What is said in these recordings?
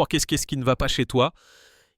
qu'est-ce qui ne va pas chez toi?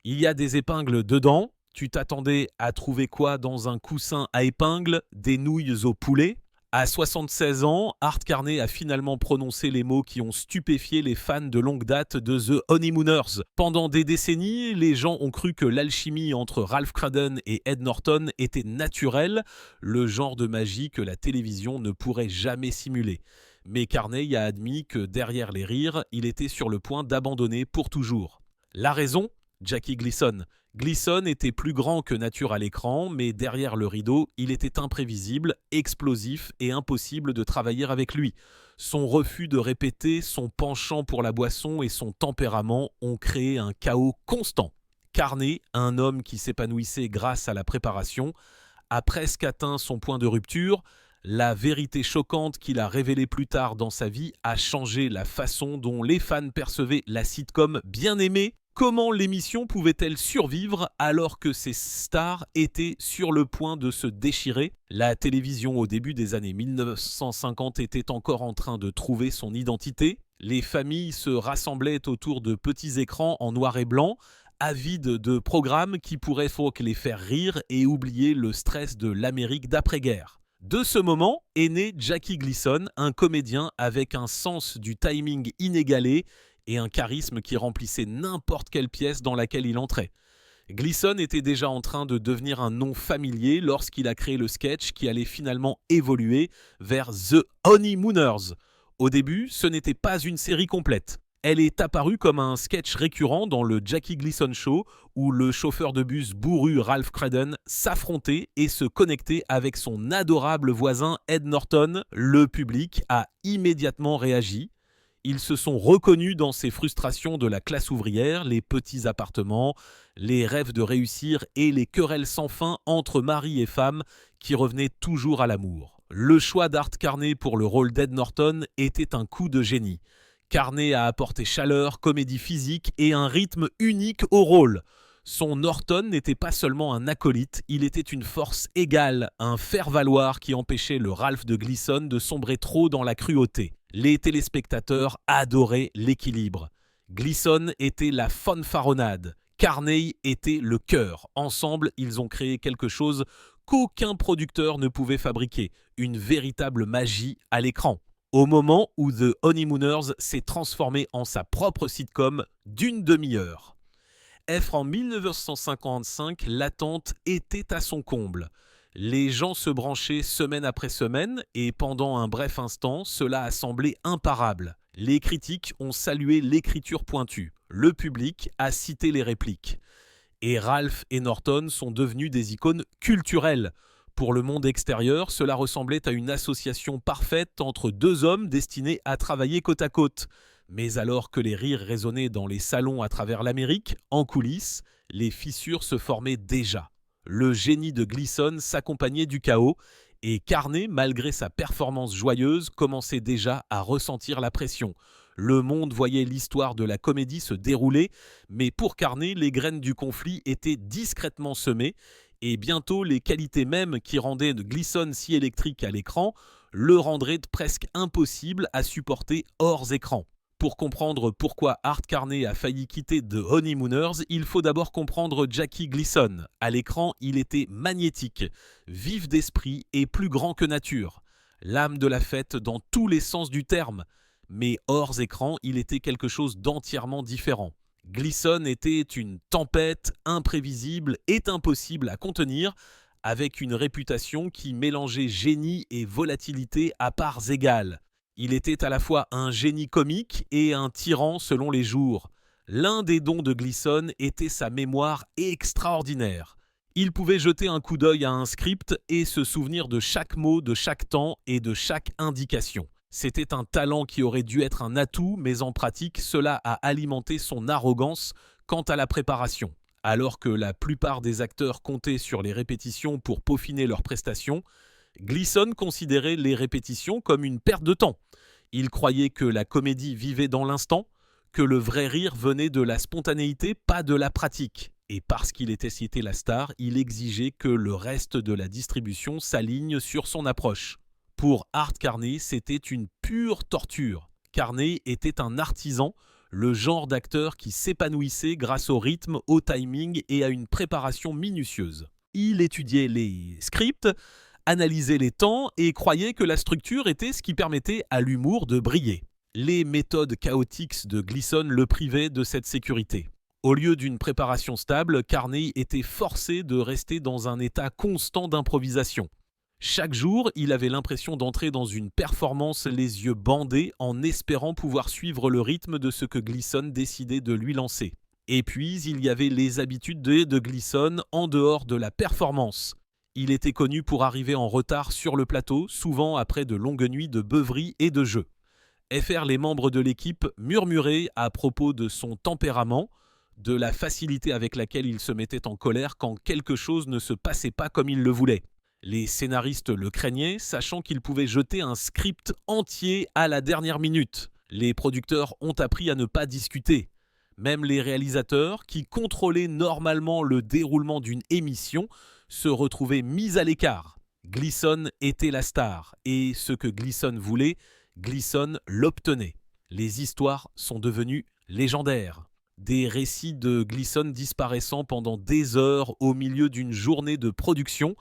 Il y a des épingles dedans. Tu t'attendais à trouver quoi dans un coussin à épingles? Des nouilles au poulet? À 76 ans, Art Carney a finalement prononcé les mots qui ont stupéfié les fans de longue date de The Honeymooners. Pendant des décennies, les gens ont cru que l'alchimie entre Ralph Cradden et Ed Norton était naturelle, le genre de magie que la télévision ne pourrait jamais simuler. Mais Carney a admis que derrière les rires, il était sur le point d'abandonner pour toujours. La raison? Jackie Gleason. Gleason était plus grand que nature à l'écran, mais derrière le rideau, il était imprévisible, explosif et impossible de travailler avec lui. Son refus de répéter, son penchant pour la boisson et son tempérament ont créé un chaos constant. Carney, un homme qui s'épanouissait grâce à la préparation, a presque atteint son point de rupture. La vérité choquante qu'il a révélée plus tard dans sa vie a changé la façon dont les fans percevaient la sitcom bien aimée. Comment l'émission pouvait-elle survivre alors que ses stars étaient sur le point de se déchirer? La télévision au début des années 1950 était encore en train de trouver son identité. Les familles se rassemblaient autour de petits écrans en noir et blanc, avides de programmes qui pourraient les faire rire et oublier le stress de l'Amérique d'après-guerre. De ce moment est né Jackie Gleason, un comédien avec un sens du timing inégalé et un charisme qui remplissait n'importe quelle pièce dans laquelle il entrait. Gleason était déjà en train de devenir un nom familier lorsqu'il a créé le sketch qui allait finalement évoluer vers The Honeymooners. Au début, ce n'était pas une série complète. Elle est apparue comme un sketch récurrent dans le Jackie Gleason Show où le chauffeur de bus bourru Ralph Cradden s'affrontait et se connectait avec son adorable voisin Ed Norton. Le public a immédiatement réagi. Ils se sont reconnus dans ces frustrations de la classe ouvrière, les petits appartements, les rêves de réussir et les querelles sans fin entre mari et femme qui revenaient toujours à l'amour. Le choix d'Art Carney pour le rôle d'Ed Norton était un coup de génie. Carney a apporté chaleur, comédie physique et un rythme unique au rôle. Son Norton n'était pas seulement un acolyte, il était une force égale, un faire-valoir qui empêchait le Ralph de Gleason de sombrer trop dans la cruauté. Les téléspectateurs adoraient l'équilibre. Gleason était la fanfaronnade, Carney était le cœur. Ensemble, ils ont créé quelque chose qu'aucun producteur ne pouvait fabriquer, une véritable magie à l'écran. Au moment où The Honeymooners s'est transformé en sa propre sitcom d'une demi-heure. En 1955, l'attente était à son comble. Les gens se branchaient semaine après semaine et pendant un bref instant, cela a semblé imparable. Les critiques ont salué l'écriture pointue. Le public a cité les répliques. Et Ralph et Norton sont devenus des icônes culturelles. Pour le monde extérieur, cela ressemblait à une association parfaite entre deux hommes destinés à travailler côte à côte. Mais alors que les rires résonnaient dans les salons à travers l'Amérique, en coulisses, les fissures se formaient déjà. Le génie de Gleason s'accompagnait du chaos et Carney, malgré sa performance joyeuse, commençait déjà à ressentir la pression. Le monde voyait l'histoire de la comédie se dérouler, mais pour Carney, les graines du conflit étaient discrètement semées et bientôt les qualités mêmes qui rendaient Gleason si électrique à l'écran le rendraient presque impossible à supporter hors écran. Pour comprendre pourquoi Art Carney a failli quitter The Honeymooners, il faut d'abord comprendre Jackie Gleason. À l'écran, il était magnétique, vif d'esprit et plus grand que nature. L'âme de la fête dans tous les sens du terme. Mais hors écran, il était quelque chose d'entièrement différent. Gleason était une tempête imprévisible et impossible à contenir, avec une réputation qui mélangeait génie et volatilité à parts égales. Il était à la fois un génie comique et un tyran selon les jours. L'un des dons de Gleason était sa mémoire extraordinaire. Il pouvait jeter un coup d'œil à un script et se souvenir de chaque mot, de chaque temps et de chaque indication. C'était un talent qui aurait dû être un atout, mais en pratique, cela a alimenté son arrogance quant à la préparation. Alors que la plupart des acteurs comptaient sur les répétitions pour peaufiner leurs prestations, Gleason considérait les répétitions comme une perte de temps. Il croyait que la comédie vivait dans l'instant, que le vrai rire venait de la spontanéité, pas de la pratique. Et parce qu'il était cité la star, il exigeait que le reste de la distribution s'aligne sur son approche. Pour Art Carney, c'était une pure torture. Carney était un artisan, le genre d'acteur qui s'épanouissait grâce au rythme, au timing et à une préparation minutieuse. Il étudiait les scripts, analysait les temps et croyait que la structure était ce qui permettait à l'humour de briller. Les méthodes chaotiques de Gleeson le privaient de cette sécurité. Au lieu d'une préparation stable, Carney était forcé de rester dans un état constant d'improvisation. Chaque jour, il avait l'impression d'entrer dans une performance les yeux bandés en espérant pouvoir suivre le rythme de ce que Gleeson décidait de lui lancer. Et puis, il y avait les habitudes de Gleeson en dehors de la performance. Il était connu pour arriver en retard sur le plateau, souvent après de longues nuits de beuverie et de jeu. FR, les membres de l'équipe murmuraient à propos de son tempérament, de la facilité avec laquelle il se mettait en colère quand quelque chose ne se passait pas comme il le voulait. Les scénaristes le craignaient, sachant qu'il pouvait jeter un script entier à la dernière minute. Les producteurs ont appris à ne pas discuter. Même les réalisateurs, qui contrôlaient normalement le déroulement d'une émission, se retrouvaient mis à l'écart. Gleeson était la star, et ce que Gleeson voulait, Gleeson l'obtenait. Les histoires sont devenues légendaires. Des récits de Gleeson disparaissant pendant des heures au milieu d'une journée de production,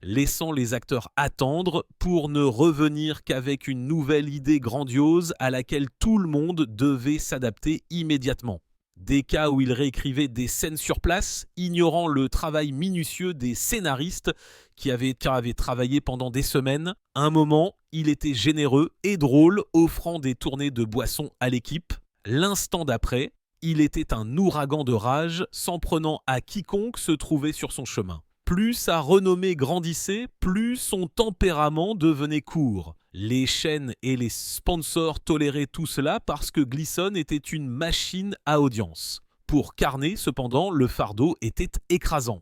laissant les acteurs attendre pour ne revenir qu'avec une nouvelle idée grandiose à laquelle tout le monde devait s'adapter immédiatement. Des cas où il réécrivait des scènes sur place, ignorant le travail minutieux des scénaristes qui avaient travaillé pendant des semaines. Un moment, il était généreux et drôle, offrant des tournées de boissons à l'équipe. L'instant d'après, il était un ouragan de rage, s'en prenant à quiconque se trouvait sur son chemin. Plus sa renommée grandissait, plus son tempérament devenait court. Les chaînes et les sponsors toléraient tout cela parce que Gleeson était une machine à audience. Pour Carney, cependant, le fardeau était écrasant.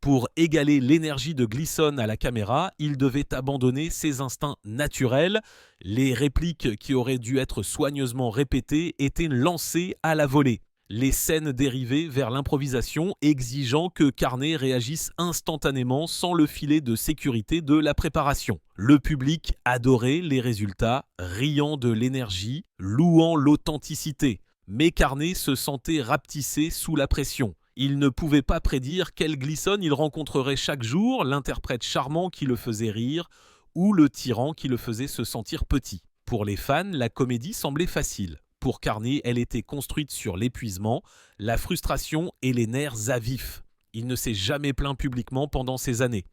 Pour égaler l'énergie de Gleeson à la caméra, il devait abandonner ses instincts naturels. Les répliques qui auraient dû être soigneusement répétées étaient lancées à la volée. Les scènes dérivaient vers l'improvisation, exigeant que Carney réagisse instantanément sans le filet de sécurité de la préparation. Le public adorait les résultats, riant de l'énergie, louant l'authenticité. Mais Carney se sentait rapetissé sous la pression. Il ne pouvait pas prédire quel Gleeson il rencontrerait chaque jour, l'interprète charmant qui le faisait rire ou le tyran qui le faisait se sentir petit. Pour les fans, la comédie semblait facile. Pour Carney, elle était construite sur l'épuisement, la frustration et les nerfs à vif. Il ne s'est jamais plaint publiquement pendant ces années.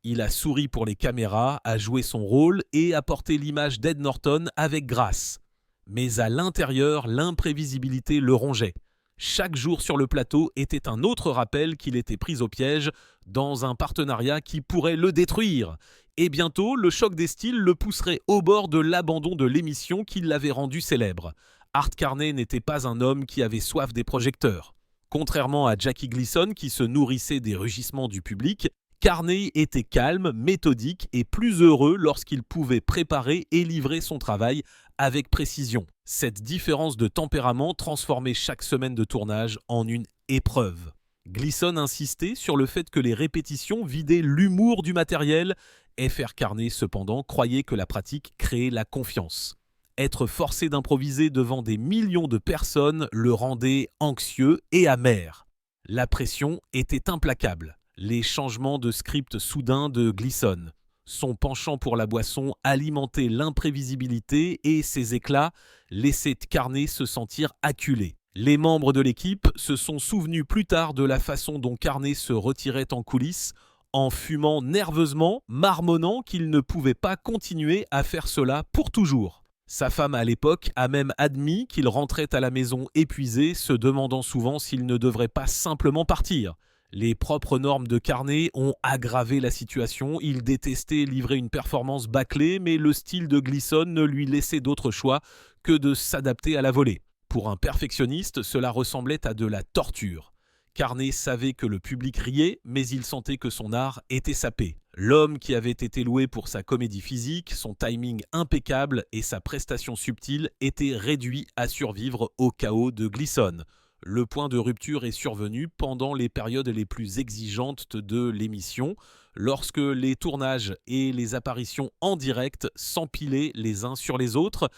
Il a souri pour les caméras, a joué son rôle et a porté l'image d'Ed Norton avec grâce. Mais à l'intérieur, l'imprévisibilité le rongeait. Chaque jour sur le plateau était un autre rappel qu'il était pris au piège dans un partenariat qui pourrait le détruire. Et bientôt, le choc des styles le pousserait au bord de l'abandon de l'émission qui l'avait rendu célèbre. Art Carney n'était pas un homme qui avait soif des projecteurs. Contrairement à Jackie Gleason qui se nourrissait des rugissements du public, Carney était calme, méthodique et plus heureux lorsqu'il pouvait préparer et livrer son travail avec précision. Cette différence de tempérament transformait chaque semaine de tournage en une épreuve. Gleason insistait sur le fait que les répétitions vidaient l'humour du matériel. F.R. Carney, cependant, croyait que la pratique créait la confiance. Être forcé d'improviser devant des millions de personnes le rendait anxieux et amer. La pression était implacable. Les changements de script soudains de Gleason. Son penchant pour la boisson alimentait l'imprévisibilité et ses éclats laissaient Carney se sentir acculé. Les membres de l'équipe se sont souvenus plus tard de la façon dont Carney se retirait en coulisses en fumant nerveusement, marmonnant qu'il ne pouvait pas continuer à faire cela pour toujours. Sa femme à l'époque a même admis qu'il rentrait à la maison épuisé, se demandant souvent s'il ne devrait pas simplement partir. Les propres normes de Carney ont aggravé la situation. Il détestait livrer une performance bâclée, mais le style de Gleason ne lui laissait d'autre choix que de s'adapter à la volée. Pour un perfectionniste, cela ressemblait à de la torture. Carney savait que le public riait, mais il sentait que son art était sapé. L'homme qui avait été loué pour sa comédie physique, son timing impeccable et sa prestation subtile était réduit à survivre au chaos de Gleason. Le point de rupture est survenu pendant les périodes les plus exigeantes de l'émission, lorsque les tournages et les apparitions en direct s'empilaient les uns sur les autres.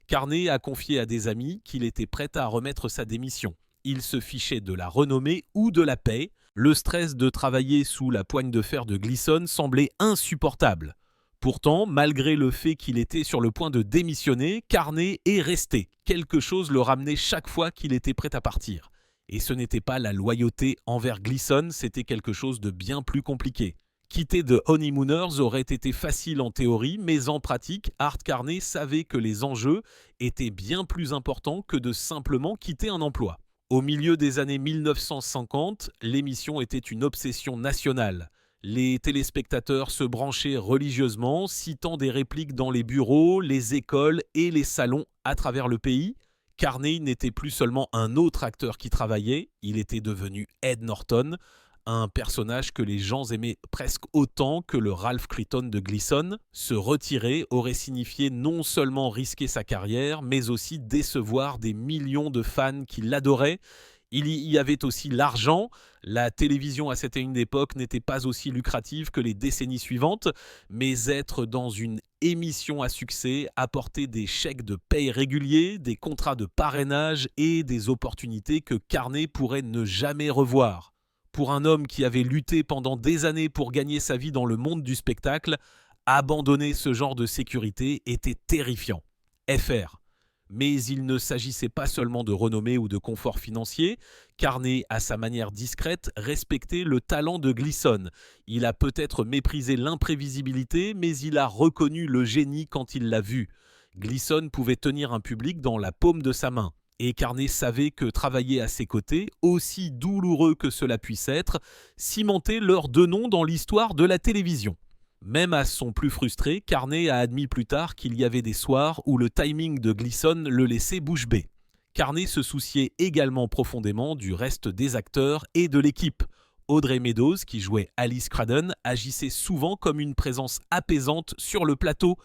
Carney a confié à des amis qu'il était prêt à remettre sa démission. Il se fichait de la renommée ou de la paie. Le stress de travailler sous la poigne de fer de Gleason semblait insupportable. Pourtant, malgré le fait qu'il était sur le point de démissionner, Carney est resté. Quelque chose le ramenait chaque fois qu'il était prêt à partir. Et ce n'était pas la loyauté envers Gleason, c'était quelque chose de bien plus compliqué. Quitter The Honeymooners aurait été facile en théorie, mais en pratique, Art Carney savait que les enjeux étaient bien plus importants que de simplement quitter un emploi. Au milieu des années 1950, l'émission était une obsession nationale. Les téléspectateurs se branchaient religieusement, citant des répliques dans les bureaux, les écoles et les salons à travers le pays. Carney n'était plus seulement un autre acteur qui travaillait, il était devenu Ed Norton, un personnage que les gens aimaient presque autant que le Ralph Creighton de Gleason. Se retirer aurait signifié non seulement risquer sa carrière, mais aussi décevoir des millions de fans qui l'adoraient. Il y avait aussi l'argent. La télévision à cette époque n'était pas aussi lucrative que les décennies suivantes, mais être dans une émission à succès apportait des chèques de paye réguliers, des contrats de parrainage et des opportunités que Carney pourrait ne jamais revoir. Pour un homme qui avait lutté pendant des années pour gagner sa vie dans le monde du spectacle, abandonner ce genre de sécurité était terrifiant. FR. Mais il ne s'agissait pas seulement de renommée ou de confort financier. Carney, à sa manière discrète, respectait le talent de Gleason. Il a peut-être méprisé l'imprévisibilité, mais il a reconnu le génie quand il l'a vu. Gleason pouvait tenir un public dans la paume de sa main. Et Carney savait que travailler à ses côtés, aussi douloureux que cela puisse être, cimentait leurs deux noms dans l'histoire de la télévision. Même à son plus frustré, Carney a admis plus tard qu'il y avait des soirs où le timing de Gleason le laissait bouche bée. Carney se souciait également profondément du reste des acteurs et de l'équipe. Audrey Meadows, qui jouait Alice Craddon, agissait souvent comme une présence apaisante sur le plateau.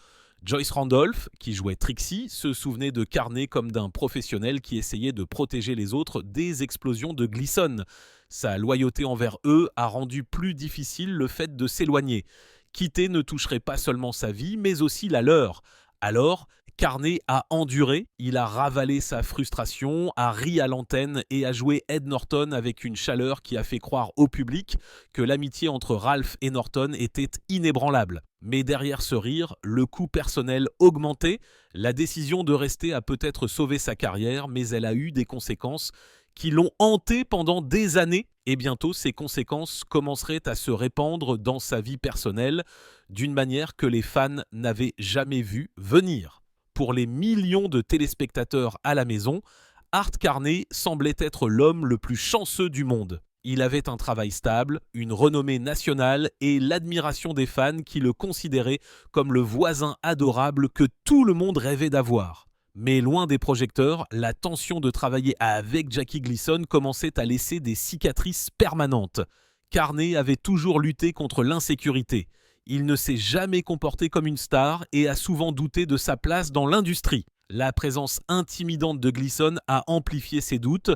Joyce Randolph, qui jouait Trixie, se souvenait de Carney comme d'un professionnel qui essayait de protéger les autres des explosions de Gleason. Sa loyauté envers eux a rendu plus difficile le fait de s'éloigner. Quitter ne toucherait pas seulement sa vie, mais aussi la leur. Alors, Carney a enduré, il a ravalé sa frustration, a ri à l'antenne et a joué Ed Norton avec une chaleur qui a fait croire au public que l'amitié entre Ralph et Norton était inébranlable. Mais derrière ce rire, le coût personnel augmentait, la décision de rester a peut-être sauvé sa carrière, mais elle a eu des conséquences qui l'ont hanté pendant des années, et bientôt ces conséquences commenceraient à se répandre dans sa vie personnelle d'une manière que les fans n'avaient jamais vu venir. Pour les millions de téléspectateurs à la maison, Art Carney semblait être l'homme le plus chanceux du monde. Il avait un travail stable, une renommée nationale et l'admiration des fans qui le considéraient comme le voisin adorable que tout le monde rêvait d'avoir. Mais loin des projecteurs, la tension de travailler avec Jackie Gleason commençait à laisser des cicatrices permanentes. Carney avait toujours lutté contre l'insécurité. Il ne s'est jamais comporté comme une star et a souvent douté de sa place dans l'industrie. La présence intimidante de Gleason a amplifié ses doutes.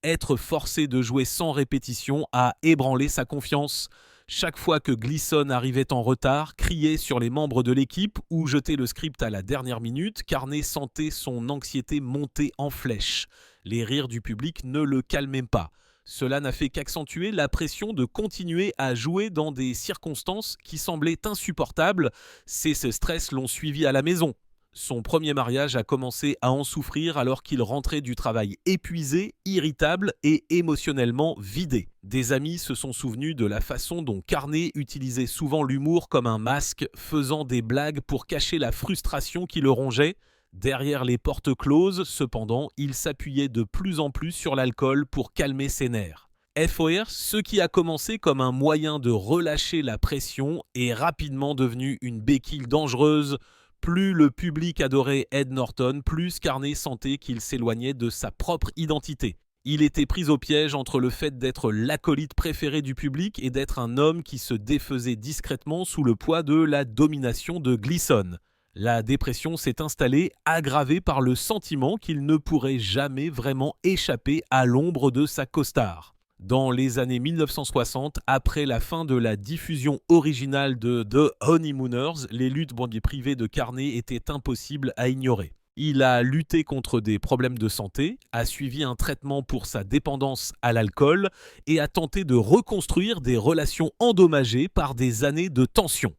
Être forcé de jouer sans répétition a ébranlé sa confiance. Chaque fois que Gleason arrivait en retard, criait sur les membres de l'équipe ou jetait le script à la dernière minute, Carney sentait son anxiété monter en flèche. Les rires du public ne le calmaient pas. Cela n'a fait qu'accentuer la pression de continuer à jouer dans des circonstances qui semblaient insupportables. Ce stress l'ont suivi à la maison. Son premier mariage a commencé à en souffrir alors qu'il rentrait du travail épuisé, irritable et émotionnellement vidé. Des amis se sont souvenus de la façon dont Carney utilisait souvent l'humour comme un masque, faisant des blagues pour cacher la frustration qui le rongeait. Derrière les portes closes, cependant, il s'appuyait de plus en plus sur l'alcool pour calmer ses nerfs. FOR, ce qui a commencé comme un moyen de relâcher la pression est rapidement devenu une béquille dangereuse. Plus le public adorait Ed Norton, plus Carney sentait qu'il s'éloignait de sa propre identité. Il était pris au piège entre le fait d'être l'acolyte préféré du public et d'être un homme qui se défaisait discrètement sous le poids de la domination de Gleason. La dépression s'est installée, aggravée par le sentiment qu'il ne pourrait jamais vraiment échapper à l'ombre de sa costard. Dans les années 1960, après la fin de la diffusion originale de The Honeymooners, les luttes privées de Carney étaient impossibles à ignorer. Il a lutté contre des problèmes de santé, a suivi un traitement pour sa dépendance à l'alcool et a tenté de reconstruire des relations endommagées par des années de tension.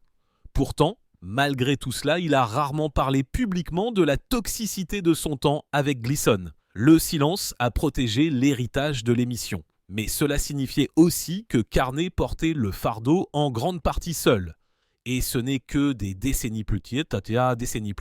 Pourtant, malgré tout cela, il a rarement parlé publiquement de la toxicité de son temps avec Gleason. Le silence a protégé l'héritage de l'émission. Mais cela signifiait aussi que Carney portait le fardeau en grande partie seul. Et ce n'est que des décennies plus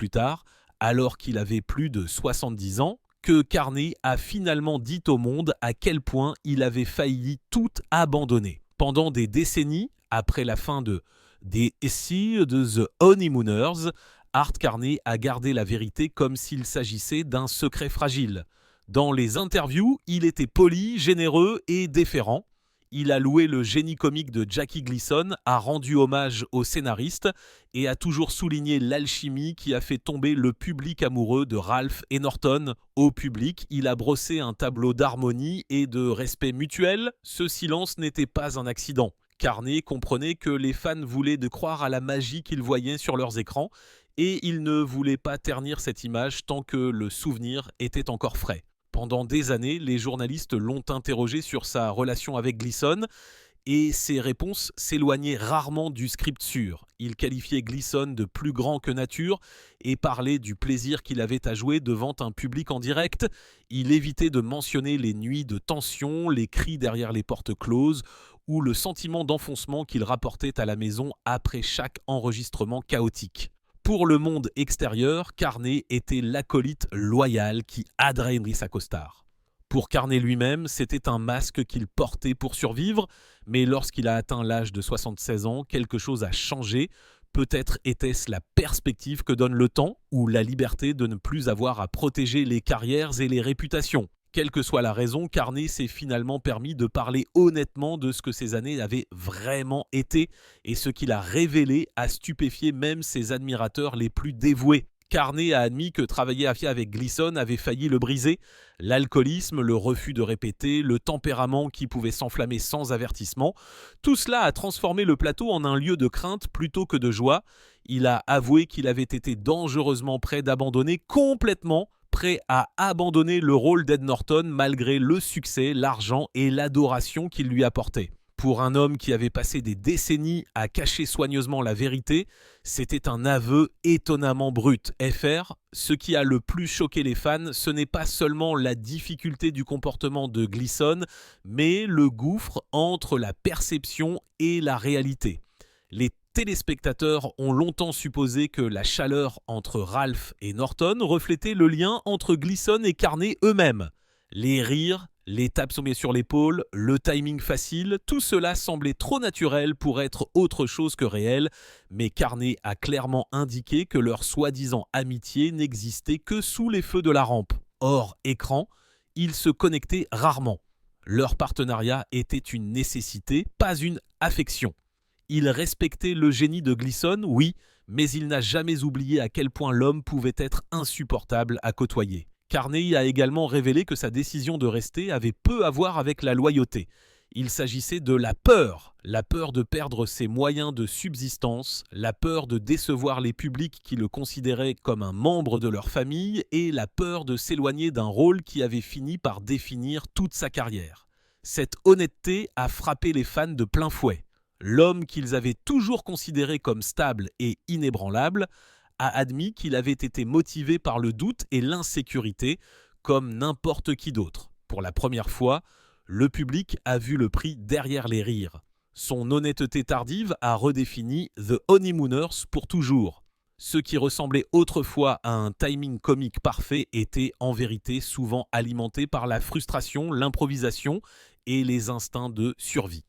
tard, alors qu'il avait plus de 70 ans, que Carney a finalement dit au monde à quel point il avait failli tout abandonner. Pendant des décennies, après la fin de The Essay de The Honeymooners, Art Carney a gardé la vérité comme s'il s'agissait d'un secret fragile. Dans les interviews, il était poli, généreux et déférent. Il a loué le génie comique de Jackie Gleason, a rendu hommage au scénariste et a toujours souligné l'alchimie qui a fait tomber le public amoureux de Ralph et Norton. Au public, il a brossé un tableau d'harmonie et de respect mutuel. Ce silence n'était pas un accident. Carney comprenait que les fans voulaient de croire à la magie qu'ils voyaient sur leurs écrans et il ne voulait pas ternir cette image tant que le souvenir était encore frais. Pendant des années, les journalistes l'ont interrogé sur sa relation avec Gleason et ses réponses s'éloignaient rarement du script sûr. Il qualifiait Gleason de plus grand que nature et parlait du plaisir qu'il avait à jouer devant un public en direct. Il évitait de mentionner les nuits de tension, les cris derrière les portes closes ou le sentiment d'enfoncement qu'il rapportait à la maison après chaque enregistrement chaotique. Pour le monde extérieur, Carney était l'acolyte loyal qui adrainerait sa costard. Pour Carney lui-même, c'était un masque qu'il portait pour survivre, mais lorsqu'il a atteint l'âge de 76 ans, quelque chose a changé. Peut-être était-ce la perspective que donne le temps ou la liberté de ne plus avoir à protéger les carrières et les réputations. Quelle que soit la raison, Carney s'est finalement permis de parler honnêtement de ce que ces années avaient vraiment été et ce qu'il a révélé a stupéfié même ses admirateurs les plus dévoués. Carney a admis que travailler avec Gleason avait failli le briser. L'alcoolisme, le refus de répéter, le tempérament qui pouvait s'enflammer sans avertissement, tout cela a transformé le plateau en un lieu de crainte plutôt que de joie. Il a avoué qu'il avait été dangereusement près d'abandonner complètement, prêt à abandonner le rôle d'Ed Norton malgré le succès, l'argent et l'adoration qu'il lui apportait. Pour un homme qui avait passé des décennies à cacher soigneusement la vérité, c'était un aveu étonnamment brut. FR, ce qui a le plus choqué les fans, ce n'est pas seulement la difficulté du comportement de Gleason, mais le gouffre entre la perception et la réalité. Les téléspectateurs ont longtemps supposé que la chaleur entre Ralph et Norton reflétait le lien entre Gleason et Carney eux-mêmes. Les rires, les tapes sur l'épaule, le timing facile, tout cela semblait trop naturel pour être autre chose que réel, mais Carney a clairement indiqué que leur soi-disant amitié n'existait que sous les feux de la rampe. Hors écran, ils se connectaient rarement. Leur partenariat était une nécessité, pas une affection. Il respectait le génie de Gleason, oui, mais il n'a jamais oublié à quel point l'homme pouvait être insupportable à côtoyer. Carney a également révélé que sa décision de rester avait peu à voir avec la loyauté. Il s'agissait de la peur de perdre ses moyens de subsistance, la peur de décevoir les publics qui le considéraient comme un membre de leur famille et la peur de s'éloigner d'un rôle qui avait fini par définir toute sa carrière. Cette honnêteté a frappé les fans de plein fouet. L'homme qu'ils avaient toujours considéré comme stable et inébranlable a admis qu'il avait été motivé par le doute et l'insécurité, comme n'importe qui d'autre. Pour la première fois, le public a vu le prix derrière les rires. Son honnêteté tardive a redéfini The Honeymooners pour toujours. Ce qui ressemblait autrefois à un timing comique parfait était en vérité souvent alimenté par la frustration, l'improvisation et les instincts de survie.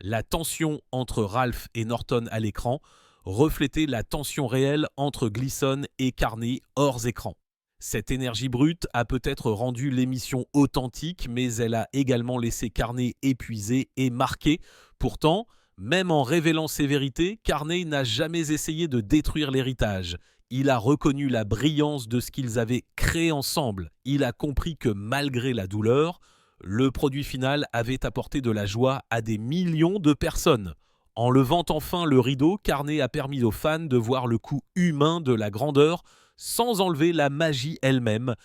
La tension entre Ralph et Norton à l'écran reflétait la tension réelle entre Gleason et Carney hors écran. Cette énergie brute a peut-être rendu l'émission authentique, mais elle a également laissé Carney épuisé et marqué. Pourtant, même en révélant ses vérités, Carney n'a jamais essayé de détruire l'héritage. Il a reconnu la brillance de ce qu'ils avaient créé ensemble. Il a compris que malgré la douleur, le produit final avait apporté de la joie à des millions de personnes. En levant enfin le rideau, Carney a permis aux fans de voir le coût humain de la grandeur sans enlever la magie elle-même.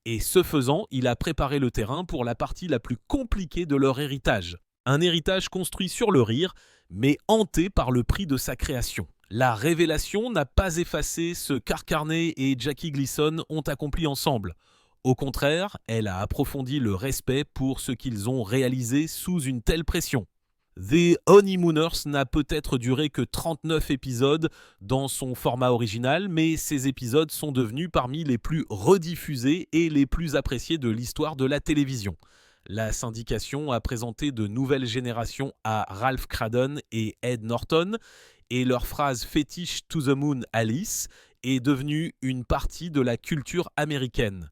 Et ce faisant, il a préparé le terrain pour la partie la plus compliquée de leur héritage. Un héritage construit sur le rire, mais hanté par le prix de sa création. La révélation n'a pas effacé ce qu'Hartcarney et Jackie Gleason ont accompli ensemble. Au contraire, elle a approfondi le respect pour ce qu'ils ont réalisé sous une telle pression. The Honeymooners n'a peut-être duré que 39 épisodes dans son format original, mais ces épisodes sont devenus parmi les plus rediffusés et les plus appréciés de l'histoire de la télévision. La syndication a présenté de nouvelles générations à Ralph Cradon et Ed Norton, et leur phrase fétiche « To the Moon, Alice » est devenue une partie de la culture américaine.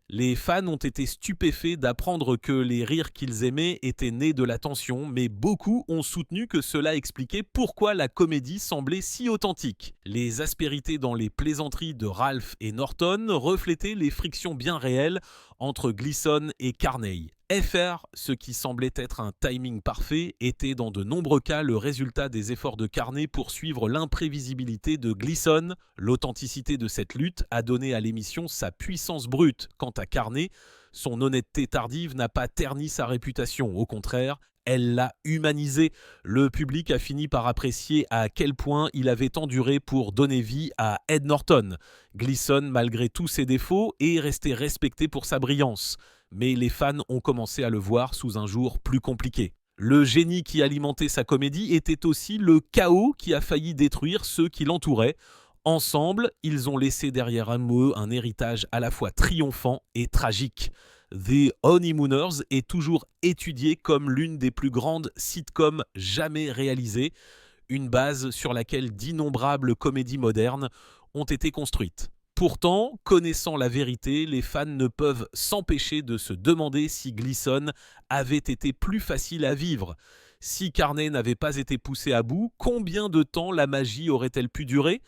Les fans ont été stupéfaits d'apprendre que les rires qu'ils aimaient étaient nés de la tension, mais beaucoup ont soutenu que cela expliquait pourquoi la comédie semblait si authentique. Les aspérités dans les plaisanteries de Ralph et Norton reflétaient les frictions bien réelles entre Gleason et Carney. Faire ce qui semblait être un timing parfait était dans de nombreux cas le résultat des efforts de Carney pour suivre l'imprévisibilité de Gleason. L'authenticité de cette lutte a donné à l'émission sa puissance brute. Quant à Carney, son honnêteté tardive n'a pas terni sa réputation. Au contraire, elle l'a humanisé. Le public a fini par apprécier à quel point il avait enduré pour donner vie à Ed Norton. Gleason, malgré tous ses défauts, est resté respecté pour sa brillance. Mais les fans ont commencé à le voir sous un jour plus compliqué. Le génie qui alimentait sa comédie était aussi le chaos qui a failli détruire ceux qui l'entouraient. Ensemble, ils ont laissé derrière eux un héritage à la fois triomphant et tragique. The Honeymooners est toujours étudié comme l'une des plus grandes sitcoms jamais réalisées, une base sur laquelle d'innombrables comédies modernes ont été construites. Pourtant, connaissant la vérité, les fans ne peuvent s'empêcher de se demander si Gleason avait été plus facile à vivre. Si Carney n'avait pas été poussé à bout, combien de temps la magie aurait-elle pu durer ?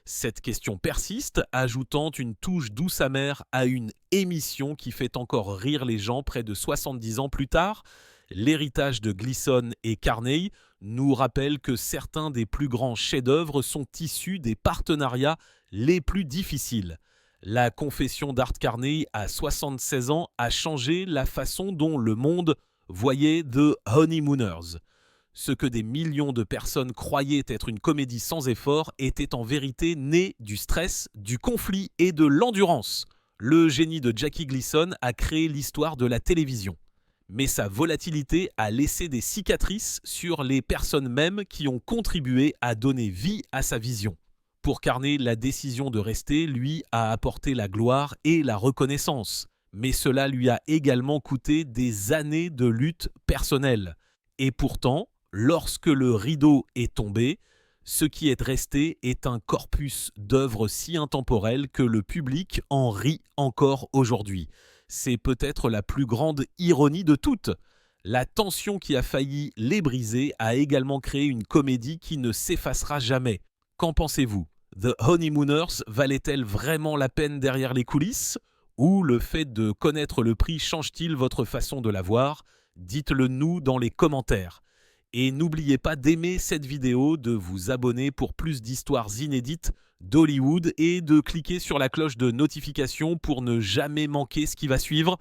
Cette question persiste, ajoutant une touche douce amère à une émission qui fait encore rire les gens près de 70 ans plus tard. L'héritage de Gleason et Carney nous rappelle que certains des plus grands chefs-d'œuvre sont issus des partenariats les plus difficiles. La confession d'Hartcarney à 76 ans a changé la façon dont le monde voyait The Honeymooners. Ce que des millions de personnes croyaient être une comédie sans effort était en vérité né du stress, du conflit et de l'endurance. Le génie de Jackie Gleason a créé l'histoire de la télévision. Mais sa volatilité a laissé des cicatrices sur les personnes mêmes qui ont contribué à donner vie à sa vision. Pour Carney, la décision de rester, lui, a apporté la gloire et la reconnaissance. Mais cela lui a également coûté des années de lutte personnelle. Et pourtant, lorsque le rideau est tombé, ce qui est resté est un corpus d'œuvres si intemporelles que le public en rit encore aujourd'hui. C'est peut-être la plus grande ironie de toutes. La tension qui a failli les briser a également créé une comédie qui ne s'effacera jamais. Qu'en pensez-vous ? The Honeymooners valait-elle vraiment la peine derrière les coulisses ? Ou le fait de connaître le prix change-t-il votre façon de la voir ? Dites-le nous dans les commentaires. Et n'oubliez pas d'aimer cette vidéo, de vous abonner pour plus d'histoires inédites d'Hollywood et de cliquer sur la cloche de notification pour ne jamais manquer ce qui va suivre.